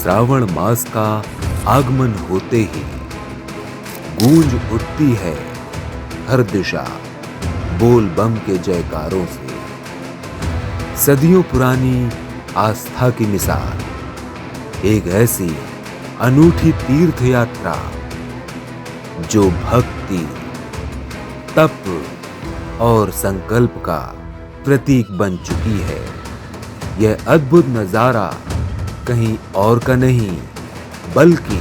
श्रावण मास का आगमन होते ही गूंज उठती है हर दिशा बोल बम के जयकारों से। सदियों पुरानी आस्था की मिसाल, एक ऐसी अनूठी तीर्थ यात्रा जो भक्ति, तप और संकल्प का प्रतीक बन चुकी है। यह अद्भुत नजारा कहीं और का नहीं बल्कि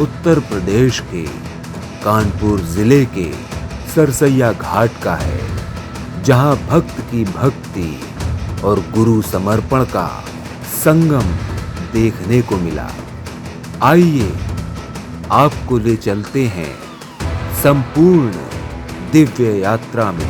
उत्तर प्रदेश के कानपुर जिले के सरसैया घाट का है, जहां भक्त की भक्ति और गुरु समर्पण का संगम देखने को मिला। आइए आपको ले चलते हैं संपूर्ण दिव्य यात्रा में।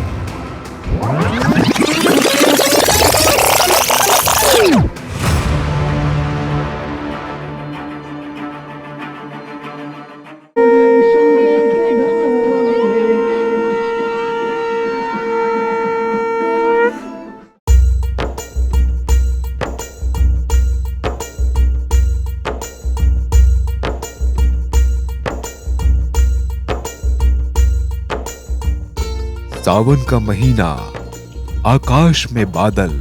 सावन का महीना, आकाश में बादल,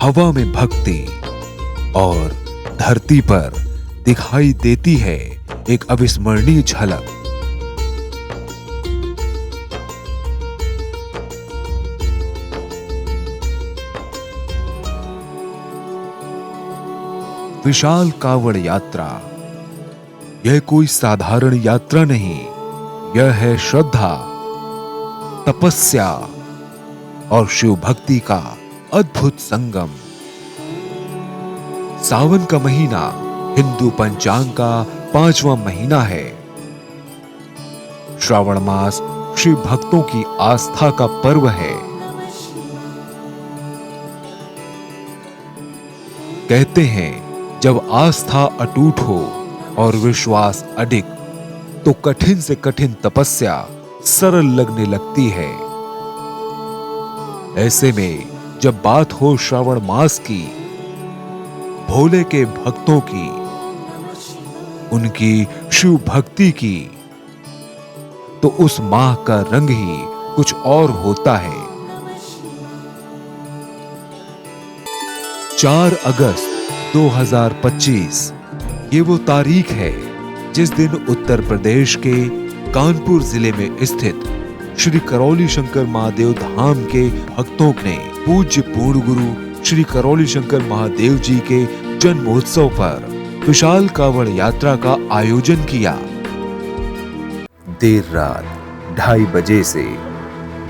हवा में भक्ति और धरती पर दिखाई देती है एक अविस्मरणीय झलक। विशाल कावड़ यात्रा, यह कोई साधारण यात्रा नहीं, यह है श्रद्धा, तपस्या और शिव भक्ति का अद्भुत संगम। सावन का महीना हिंदू पंचांग का 5वां महीना है। श्रावण मास शिव भक्तों की आस्था का पर्व है। कहते हैं जब आस्था अटूट हो और विश्वास अडिग, तो कठिन से कठिन तपस्या सरल लगने लगती है। ऐसे में जब बात हो श्रावण मास की, भोले के भक्तों की, उनकी शिव भक्ति की, तो उस माह का रंग ही कुछ और होता है। 4 अगस्त 2025 ये वो तारीख है जिस दिन उत्तर प्रदेश के कानपुर जिले में स्थित श्री करौली शंकर महादेव धाम के भक्तों ने पूज्य पूर्ण गुरु श्री करौली शंकर महादेव जी के जन्मोत्सव पर विशाल कावड़ यात्रा का आयोजन किया। देर रात 2:30 बजे से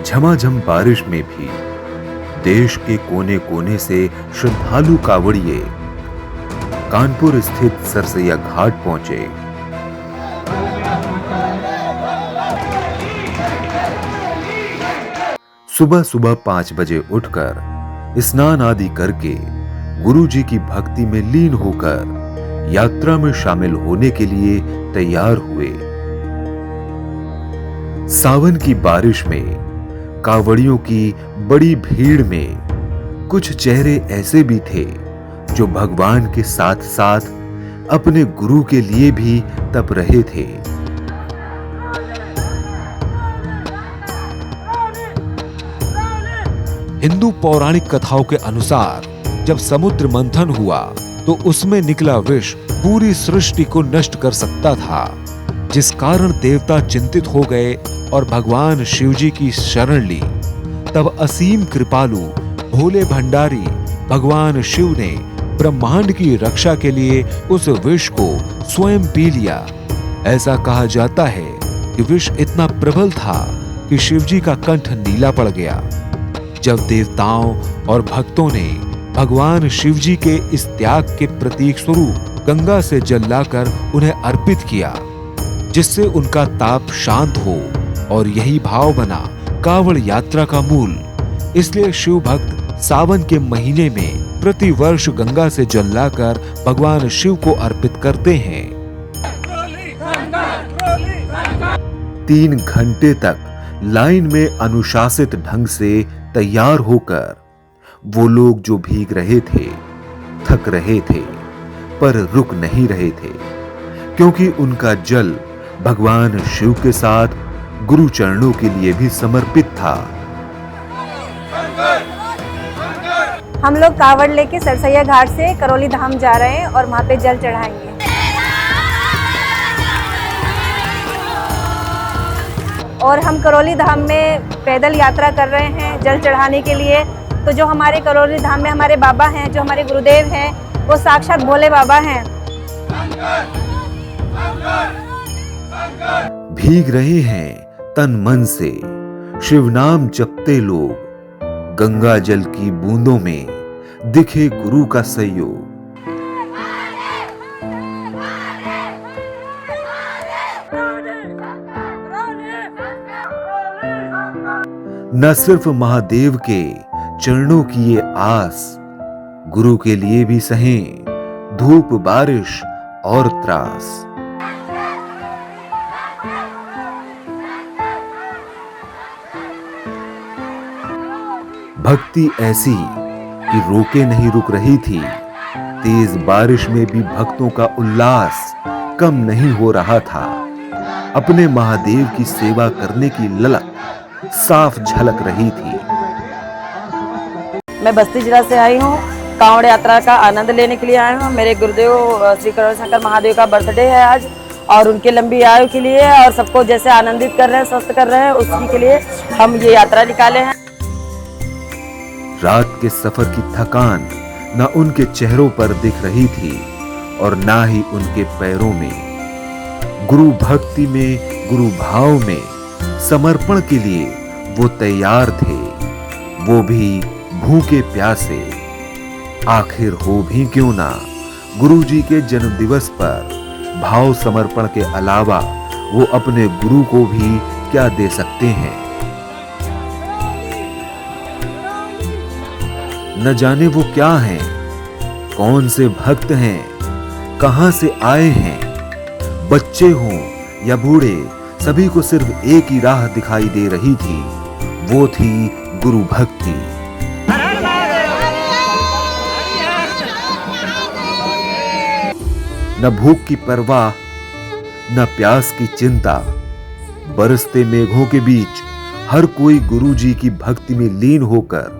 झमाझम बारिश में भी देश के कोने कोने से श्रद्धालु कावड़िए कानपुर स्थित सरसैया घाट पहुंचे। सुबह सुबह 5 बजे उठकर स्नान आदि करके गुरु जी की भक्ति में लीन होकर यात्रा में शामिल होने के लिए तैयार हुए। सावन की बारिश में कावड़ियों की बड़ी भीड़ में कुछ चेहरे ऐसे भी थे जो भगवान के साथ साथ अपने गुरु के लिए भी तप रहे थे। हिंदू पौराणिक कथाओं के अनुसार जब समुद्र मंथन हुआ तो उसमें निकला विष पूरी सृष्टि को नष्ट कर सकता था, जिस कारण देवता चिंतित हो गए और भगवान शिवजी की शरण ली। तब असीम कृपालु भोले भंडारी भगवान शिव ने ब्रह्मांड की रक्षा के लिए उस विष को स्वयं पी लिया। ऐसा कहा जाता है कि विष इतना प्रबल था कि शिवजी का कंठ नीला पड़ गया। जब देवताओं और भक्तों ने भगवान शिवजी के इस त्याग के प्रतीक स्वरूप गंगा से जल लाकर उन्हें अर्पित किया, जिससे उनका ताप शांत हो, और यही भाव बना कावड़ यात्रा का मूल। इसलिए शिव भक्त सावन के महीने में प्रति वर्ष गंगा से जल लाकर भगवान शिव को अर्पित करते हैं। 3 घंटे तक लाइन में अनुशासित ढंग से तैयार होकर वो लोग जो भीग रहे थे, थक रहे थे, पर रुक नहीं रहे थे, क्योंकि उनका जल भगवान शिव के साथ गुरु चरणों के लिए भी समर्पित था। हम लोग कावड़ लेके सरसैया घाट से करौली धाम जा रहे हैं और वहाँ पे जल चढ़ाएंगे। और हम करौली धाम में पैदल यात्रा कर रहे हैं जल चढ़ाने के लिए। तो जो हमारे करौली धाम में हमारे बाबा हैं, जो हमारे गुरुदेव हैं, वो साक्षात भोले बाबा हैं। भीग रहे हैं तन मन से शिव नाम जपते लोग, गंगा जल की बूंदों में दिखे गुरु का सहयोग। न सिर्फ महादेव के चरणों की ये आस, गुरु के लिए भी सहें धूप बारिश और त्रास। भक्ति ऐसी कि रोके नहीं रुक रही थी। तेज बारिश में भी भक्तों का उल्लास कम नहीं हो रहा था। अपने महादेव की सेवा करने की ललक साफ झलक रही थी। मैं बस्ती जिला से आई हूँ, कांवड़ यात्रा का आनंद लेने के लिए आई हूँ। मेरे गुरुदेव श्री करोली शंकर महादेव का बर्थडे है आज, और उनके लंबी आयु के लिए और सबको जैसे आनंदित कर रहे हैं, स्वस्थ कर रहे हैं, उसी के लिए हम ये यात्रा निकाले हैं। रात के सफर की थकान न उनके चेहरों पर दिख रही थी और ना ही उनके पैरों में। गुरु भक्ति में, गुरु भाव में समर्पण के लिए वो तैयार थे, वो भी भूखे प्यासे। आखिर हो भी क्यों ना, गुरु जी के जन्मदिवस पर भाव समर्पण के अलावा वो अपने गुरु को भी क्या दे सकते हैं। न जाने वो क्या हैं, कौन से भक्त हैं, कहां से आए हैं। बच्चे हों या बूढ़े, सभी को सिर्फ एक ही राह दिखाई दे रही थी, वो थी गुरु भक्ति। न भूख की परवाह, न प्यास की चिंता। बरसते मेघों के बीच हर कोई गुरु जी की भक्ति में लीन होकर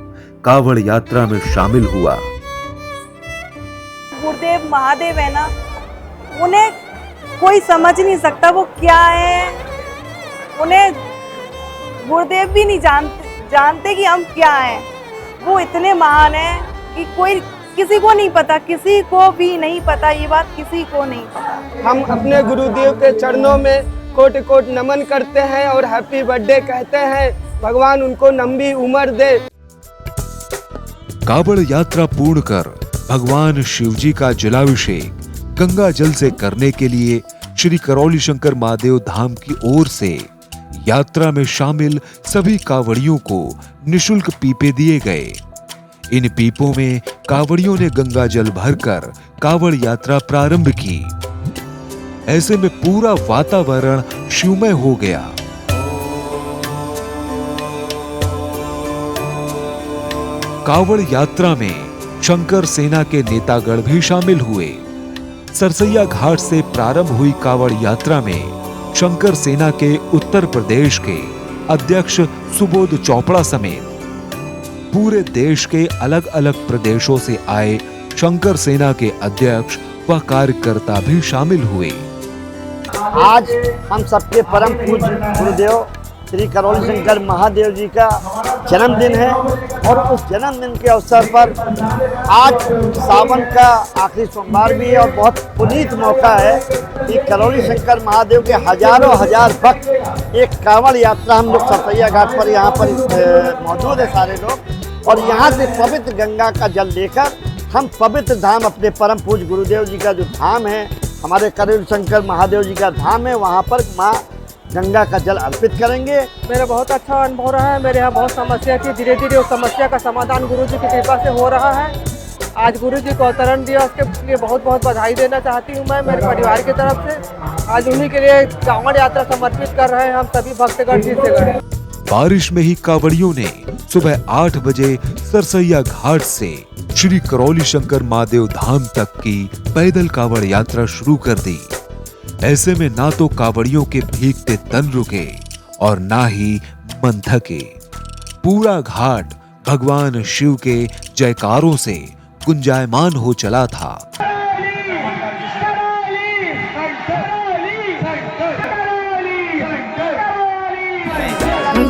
कावड़ यात्रा में शामिल हुआ। गुरुदेव महादेव है ना, उन्हें कोई समझ नहीं सकता वो क्या है। उन्हें गुरुदेव भी नहीं जानते कि हम क्या हैं। वो इतने महान हैं कि कोई किसी को नहीं पता, किसी को भी नहीं पता, ये बात किसी को नहीं पता। हम अपने गुरुदेव के चरणों में कोटि कोटि नमन करते हैं और हैप्पी बर्थडे कहते हैं। भगवान उनको लंबी उम्र दे। कावड़ यात्रा पूर्ण कर भगवान शिवजी का जलाभिषेक गंगा जल से करने के लिए श्री करौली शंकर महादेव धाम की ओर से यात्रा में शामिल सभी कावड़ियों को निशुल्क पीपे दिए गए। इन पीपों में कावड़ियों ने गंगा जल भरकर कावड़ यात्रा प्रारंभ की। ऐसे में पूरा वातावरण शिवमय हो गया। कावड़ यात्रा में शंकर सेना के नेतागण भी शामिल हुए। सरसैया घाट से प्रारंभ हुई कावड़ यात्रा में शंकर सेना के उत्तर प्रदेश के अध्यक्ष सुबोध चोपड़ा समेत पूरे देश के अलग अलग प्रदेशों से आए शंकर सेना के अध्यक्ष व कार्यकर्ता भी शामिल हुए। आज हम सबके परम पूज्य गुरुदेव श्री करौली शंकर महादेव जी का जन्मदिन है, और उस जन्मदिन के अवसर पर आज सावन का आखिरी सोमवार भी है और बहुत पुनीत मौका है कि करौली शंकर महादेव के हजारों हजार भक्त एक कांवड़ यात्रा, हम लोग सरसैया घाट पर यहाँ पर मौजूद है सारे लोग, और यहाँ से पवित्र गंगा का जल लेकर हम पवित्र धाम, अपने परम पूज्य गुरुदेव जी का जो धाम है, हमारे करौली शंकर महादेव जी का धाम है, वहाँ पर माँ गंगा का जल अर्पित करेंगे। मेरा बहुत अच्छा अनुभव रहा है। मेरे यहाँ बहुत समस्या थी, धीरे धीरे उस समस्या का समाधान गुरु जी की कृपा से हो रहा है। आज गुरु जी को अवतरण दिया, उसके लिए बहुत बहुत बधाई देना चाहती हूँ मैं मेरे परिवार की तरफ से। आज उन्हीं के लिए कांवड़ यात्रा समर्पित कर रहे हैं हम सभी भक्तगण छत्तीसगढ़। बारिश में ही कावड़ियों ने सुबह 8 बजे सरसैया घाट से श्री करौली शंकर महादेव धाम तक की पैदल कावड़ यात्रा शुरू कर दी। ऐसे में ना तो कावड़ियों के भीगते तन रुके और ना ही मन थके। पूरा घाट भगवान शिव के जयकारों से गुंजायमान हो चला था।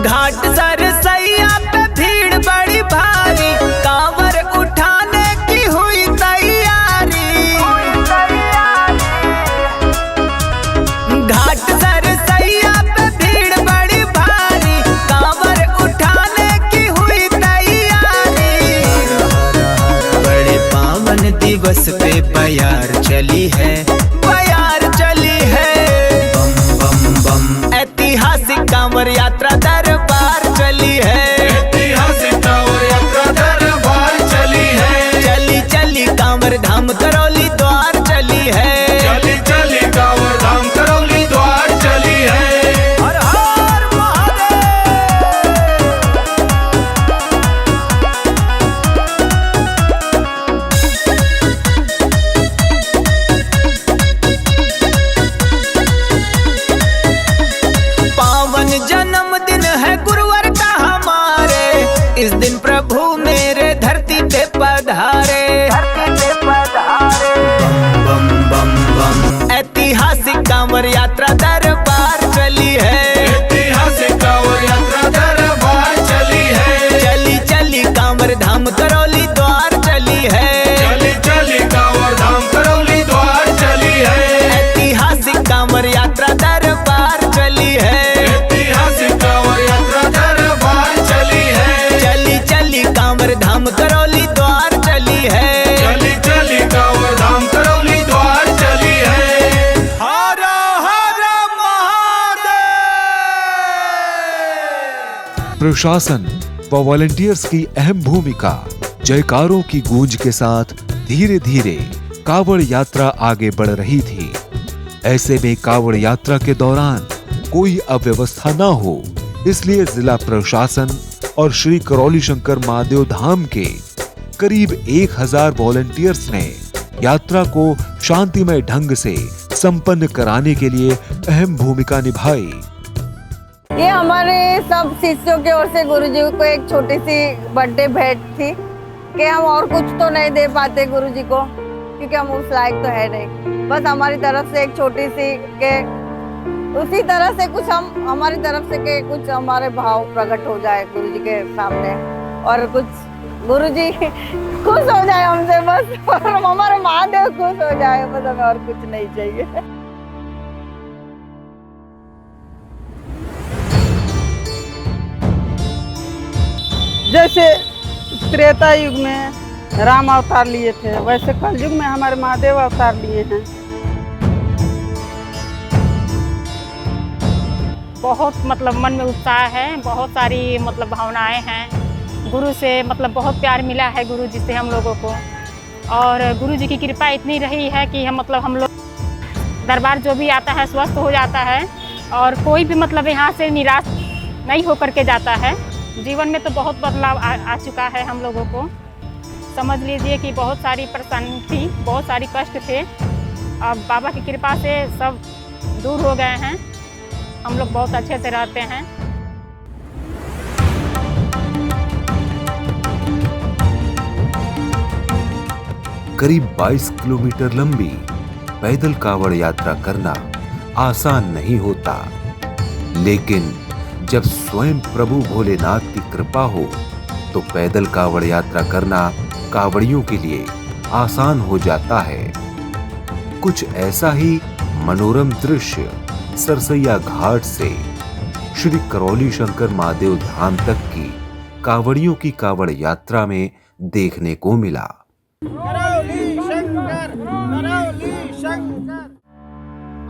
घाट सरसैया पे भीड़ बड़ी भारी, कांवर उठाने की हुई तैयारी। घाट सरसैया पे भीड़ बड़ी भारी, कांवर उठाने की हुई तैयारी। बड़े पावन दिवस पे प्यार चली है, प्यार चली है। बम बम बम ऐतिहासिक कांवर यात्रा दरबार चली है, ऐतिहासिक कांवर यात्रा दरबार चली है। चली चली कांवर धाम करौली द्वार चली है, चली चली कांवर धाम करौली द्वार चली है। हर हर महादेव। पावन जन्मदिन है गुरुवार का हमारे, इस दिन प्रभु मेरे धरती पे पधारे। बम बम बम ऐतिहासिक कांवर यात्रा दरबार चली है, ऐतिहासिक कांवर यात्रा दरबार चली है। चली चली कांवर धाम करौली द्वार चली है, चली चली कांवर धाम करौली द्वार चली है। ऐतिहासिक कांवर यात्रा दरबार चली है, ऐतिहासिक कांवर यात्रा दरबार चली है। चली चली कांवर धाम करौली द्वार चली है, चली चली कांवर धाम करौली द्वार चली है। हर हर महादेव। प्रशासन व वॉलंटियर्स की अहम भूमिका, जयकारों की गूंज के साथ धीरे धीरे कावड़ यात्रा आगे बढ़ रही थी। ऐसे में कावड़ यात्रा के दौरान कोई अव्यवस्था न हो, इसलिए जिला प्रशासन और श्री करौली शंकर महादेव धाम के करीब 1000 वॉलंटियर्स ने यात्रा को शांतिमय ढंग से संपन्न कराने के लिए अहम भूमिका निभाई। ये हमारे सब शिष्यों की ओर से गुरुजी को एक छोटी सी बर्थडे भेंट थी कि हम और कुछ तो नहीं दे पाते गुरुजी को, क्योंकि हम उस लायक तो है नहीं। बस हमारी तरफ से एक छोटी सी के उसी तरह से कुछ हम हमारी तरफ से के कुछ हमारे भाव प्रकट हो जाए गुरुजी के सामने, और कुछ गुरुजी खुश हो जाए हमसे बस, और हमारे महादेव खुश हो जाए बस, हमें और कुछ नहीं चाहिए। जैसे त्रेता युग में राम अवतार लिए थे, वैसे कलयुग में हमारे महादेव अवतार लिए हैं। बहुत मतलब मन में उत्साह है, बहुत सारी मतलब भावनाएं हैं। गुरु से मतलब बहुत प्यार मिला है गुरु जी से हम लोगों को, और गुरु जी की कृपा इतनी रही है कि हम लोग दरबार जो भी आता है स्वस्थ हो जाता है, और कोई भी मतलब यहाँ से निराश नहीं होकर के जाता है। जीवन में तो बहुत बदलाव आ चुका है हम लोगों को। समझ लीजिए कि बहुत सारी परेशानी थी, बहुत सारी कष्ट थे, अब बाबा की कृपा से सब दूर हो गए हैं। हम लोग बहुत अच्छे से रहते हैं। करीब 22 किलोमीटर लंबी पैदल कावड़ यात्रा करना आसान नहीं होता, लेकिन जब स्वयं प्रभु भोलेनाथ की कृपा हो तो पैदल कावड़ यात्रा करना कावड़ियों के लिए आसान हो जाता है। कुछ ऐसा ही मनोरम दृश्य सरसैया घाट से श्री करौली शंकर महादेव धाम तक की कावड़ियों की कावड़ यात्रा में देखने को मिला।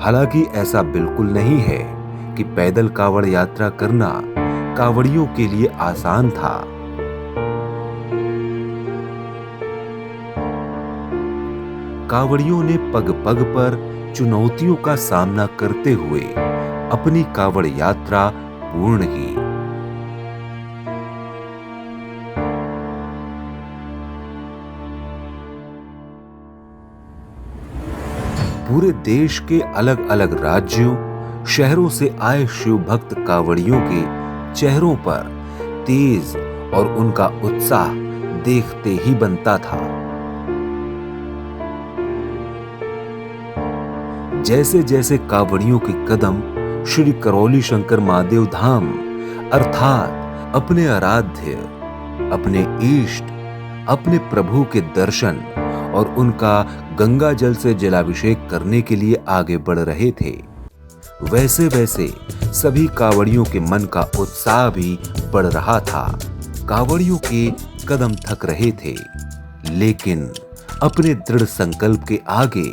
हालांकि ऐसा बिल्कुल नहीं है कि पैदल कावड़ यात्रा करना कावड़ियों के लिए आसान था। कावड़ियों ने पग पग पर चुनौतियों का सामना करते हुए अपनी कावड़ यात्रा पूर्ण की। पूरे देश के अलग अलग राज्यों शहरों से आए शिव भक्त कांवड़ियों के चेहरों पर तेज और उनका उत्साह देखते ही बनता था। जैसे जैसे कांवड़ियों के कदम श्री करौली शंकर महादेव धाम अर्थात अपने आराध्य, अपने इष्ट, अपने प्रभु के दर्शन और उनका गंगा जल से जलाभिषेक करने के लिए आगे बढ़ रहे थे, वैसे वैसे सभी कांवड़ियों के मन का उत्साह भी बढ़ रहा था। कांवड़ियों के कदम थक रहे थे, लेकिन अपने दृढ़ संकल्प के आगे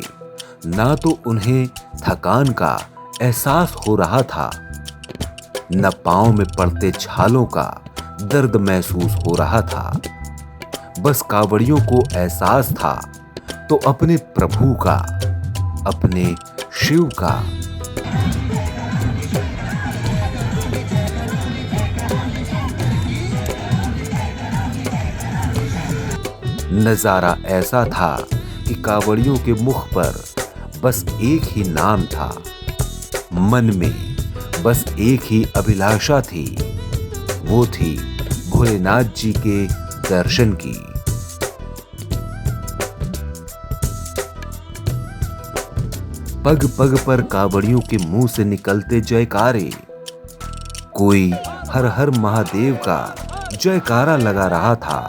ना तो उन्हें थकान का एहसास हो रहा था, न पांव में पड़ते छालों का दर्द महसूस हो रहा था। बस कांवड़ियों को एहसास था तो अपने प्रभु का, अपने शिव का। नजारा ऐसा था कि कांवड़ियों के मुख पर बस एक ही नाम था, मन में बस एक ही अभिलाषा थी, वो थी भोलेनाथ जी के दर्शन की। पग पग पर कांवड़ियों के मुंह से निकलते जयकारे, कोई हर हर महादेव का जयकारा लगा रहा था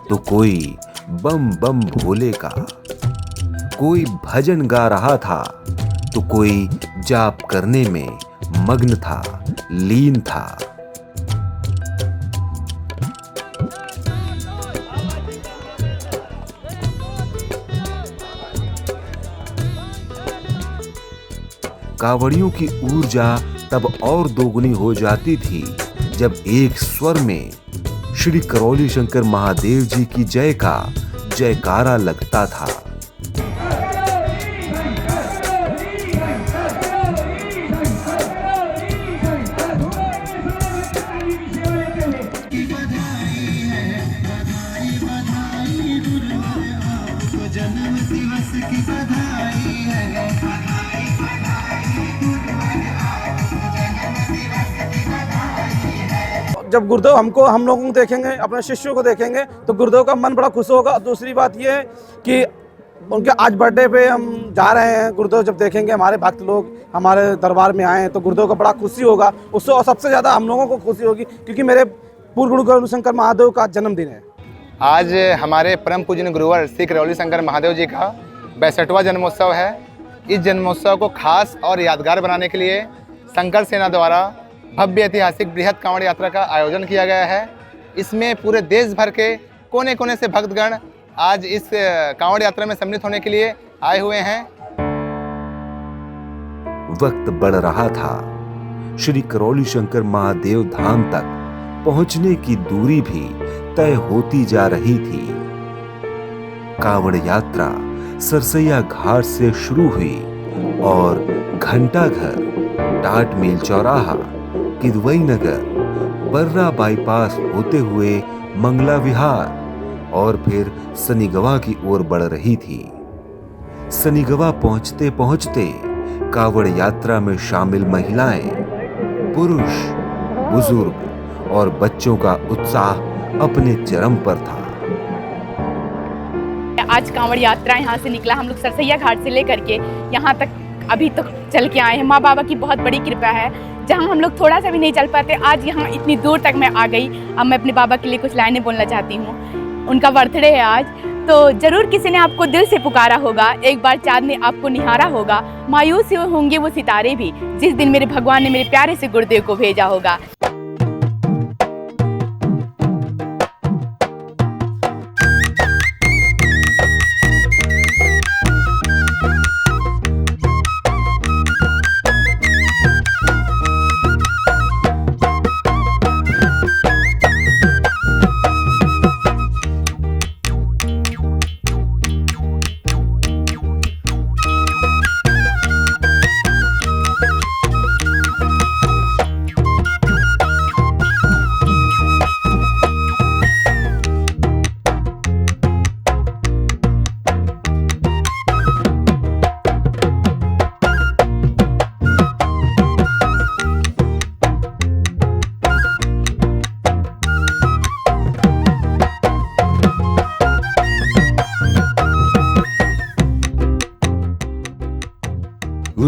तो कोई बम बम भोले का, कोई भजन गा रहा था तो कोई जाप करने में मग्न था, लीन था। कांवड़ियों की ऊर्जा तब और दोगुनी हो जाती थी जब एक स्वर में श्री करौली शंकर महादेव जी की जय का जयकारा लगता था। जब गुरुदेव हम लोगों को देखेंगे, अपने शिष्यों को देखेंगे तो गुरुदेव का मन बड़ा खुश होगा। दूसरी बात ये है कि उनके आज बर्थडे पे हम जा रहे हैं, गुरुदेव जब देखेंगे हमारे भक्त लोग हमारे दरबार में आए हैं तो गुरुदेव को बड़ा खुशी होगा। उससे और सबसे ज़्यादा हम लोगों को खुशी होगी क्योंकि मेरे पूर्व गुरु करौली शंकर महादेव का जन्मदिन है। आज हमारे परम पूजनीय गुरुवर श्री करौली शंकर महादेव जी का 62वां जन्मोत्सव है। इस जन्मोत्सव को खास और यादगार बनाने के लिए शंकर सेना द्वारा भव्य ऐतिहासिक बृहद कांवड़ यात्रा का आयोजन किया गया है। इसमें पूरे देश भर के कोने कोने से भक्तगण आज इस कांवड़ यात्रा में सम्मिलित होने के लिए आए हुए हैं। वक्त बढ़ रहा था, श्री करौली शंकर महादेव धाम तक पहुंचने की दूरी भी तय होती जा रही थी। कांवड़ यात्रा सरसैया घाट से शुरू हुई और घंटाघर, टाट मील चौराहा, किदवई नगर, बर्रा बाईपास होते हुए मंगला विहार और फिर सनीगवा की ओर बढ़ रही थी। सनीगवा पहुंचते पहुंचते कांवड़ यात्रा में शामिल महिलाएं, पुरुष, बुजुर्ग और बच्चों का उत्साह अपने चरम पर था। आज कांवड़ यात्रा यहाँ से निकला, हम लोग सरसैया घाट से लेकर के यहाँ तक अभी तक चल के आए हैं। माँ बाबा की बहुत बड़ी कृपा है, जहाँ हम लोग थोड़ा सा भी नहीं चल पाते, आज यहाँ इतनी दूर तक मैं आ गई। अब मैं अपने बाबा के लिए कुछ लाइनें बोलना चाहती हूँ। उनका बर्थडे है आज, तो जरूर किसी ने आपको दिल से पुकारा होगा, एक बार चाँद ने आपको निहारा होगा, मायूस होंगे वो सितारे भी जिस दिन मेरे भगवान ने मेरे प्यारे से गुरुदेव को भेजा होगा।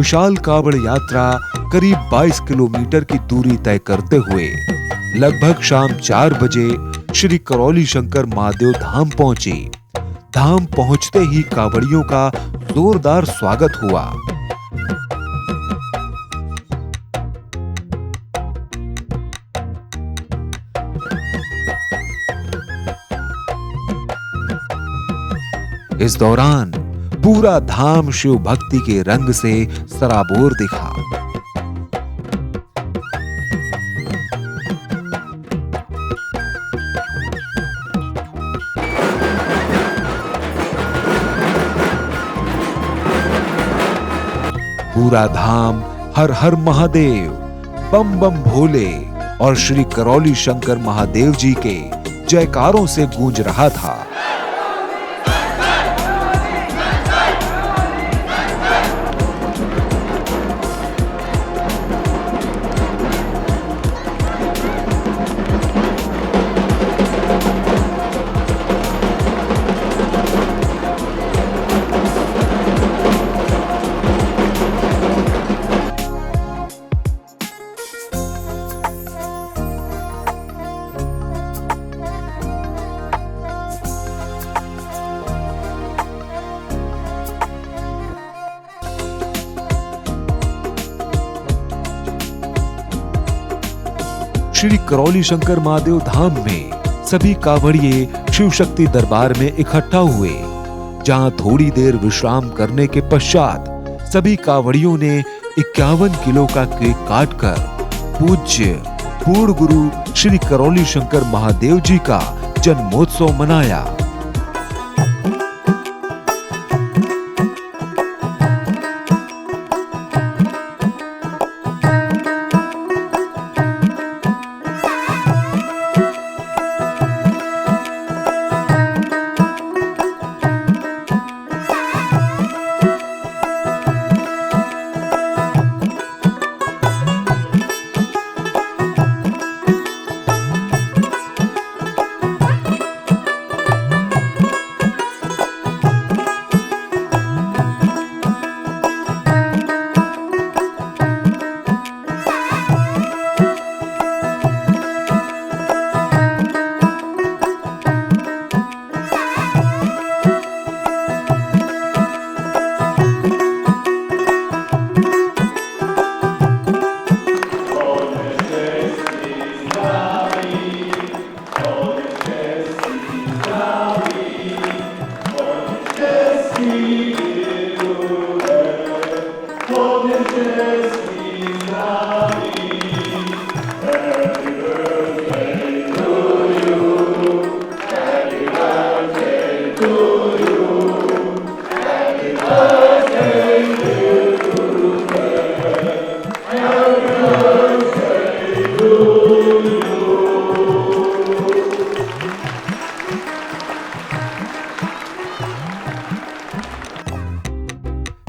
विशाल कावड़ यात्रा करीब 22 किलोमीटर की दूरी तय करते हुए लगभग शाम 4 बजे श्री करौली शंकर महादेव धाम पहुंची। धाम पहुंचते ही कावड़ियों का जोरदार स्वागत हुआ। इस दौरान पूरा धाम शिव भक्ति के रंग से सराबोर दिखा। पूरा धाम हर हर महादेव, बम बम भोले और श्री करौली शंकर महादेव जी के जयकारों से गूंज रहा था। श्री करौली शंकर महादेव धाम में सभी कांवड़िए शिव शक्ति दरबार में इकट्ठा हुए, जहां थोड़ी देर विश्राम करने के पश्चात सभी कांवड़ियों ने 51 किलो का केक काटकर पूज्य पूर्ण गुरु श्री करौली शंकर महादेव जी का जन्मोत्सव मनाया।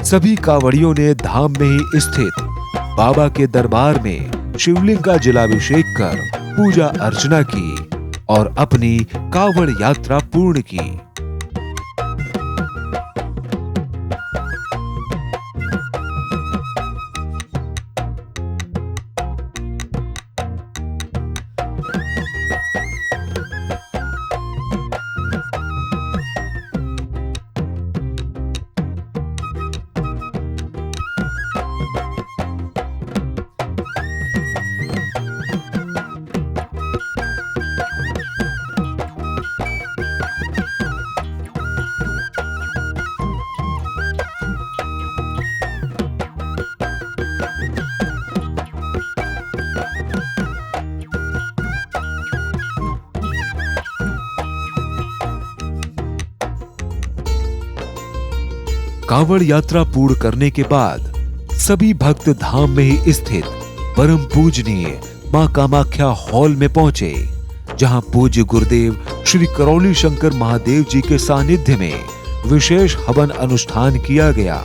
सभी कांवड़ियों ने धाम में ही स्थित बाबा के दरबार में शिवलिंग का जलाभिषेक कर पूजा अर्चना की और अपनी कांवड़ यात्रा पूर्ण की। कांवड़ यात्रा पूर्ण करने के बाद सभी भक्त धाम में ही स्थित परम पूजनीय मां कामाख्या हॉल में पहुंचे, जहां पूज्य गुरुदेव श्री करौली शंकर महादेव जी के सानिध्य में विशेष हवन अनुष्ठान किया गया।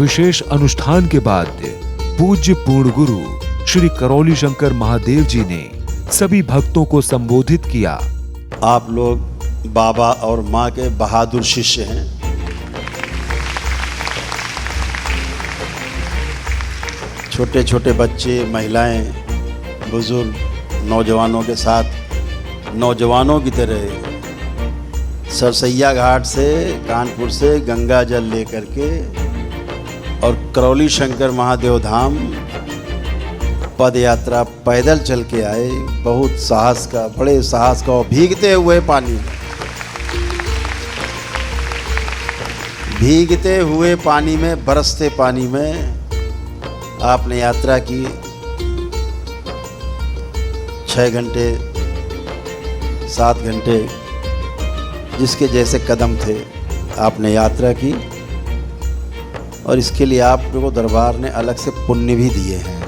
विशेष अनुष्ठान के बाद पूज्य पूर्ण गुरु श्री करौली शंकर महादेव जी ने सभी भक्तों को संबोधित किया। आप लोग बाबा और माँ के बहादुर शिष्य हैं। छोटे छोटे बच्चे, महिलाएं, बुजुर्ग, नौजवानों के साथ नौजवानों की तरह सरसैया घाट से, कानपुर से गंगा जल लेकर के और करौली शंकर महादेव धाम पद यात्रा पैदल चल के आए। बहुत साहस का, बड़े साहस का, और भीगते हुए पानी में, बरसते पानी में आपने यात्रा की। 6 घंटे 7 घंटे जिसके जैसे कदम थे आपने यात्रा की, और इसके लिए आप लोगों को दरबार ने अलग से पुण्य भी दिए हैं।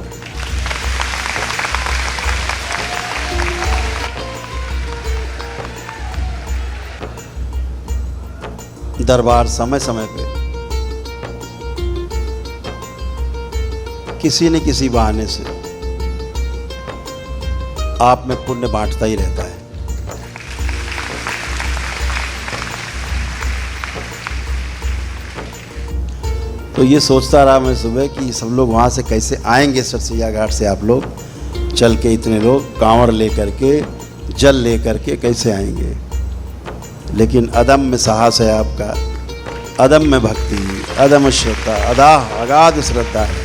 दरबार समय समय पे किसी न किसी बहाने से आप में पुण्य बांटता ही रहता है। तो ये सोचता रहा मैं सुबह कि सब लोग वहाँ से कैसे आएंगे, सरसैया घाट से आप लोग चल के, इतने लोग कांवड़ लेकर के, जल लेकर के कैसे आएंगे। लेकिन अदम्य साहस है आपका, अदम्य भक्ति, अदम्य श्रद्धा, अगाध श्रद्धा है।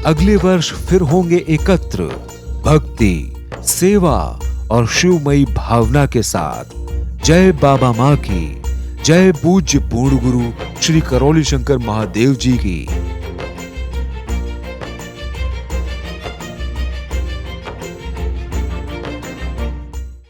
अगले वर्ष फिर होंगे एकत्र भक्ति, सेवा और शिवमयी भावना के साथ। जय बाबा माँ की, जय पूज्य पूर्ण गुरु श्री करौली शंकर महादेव जी की।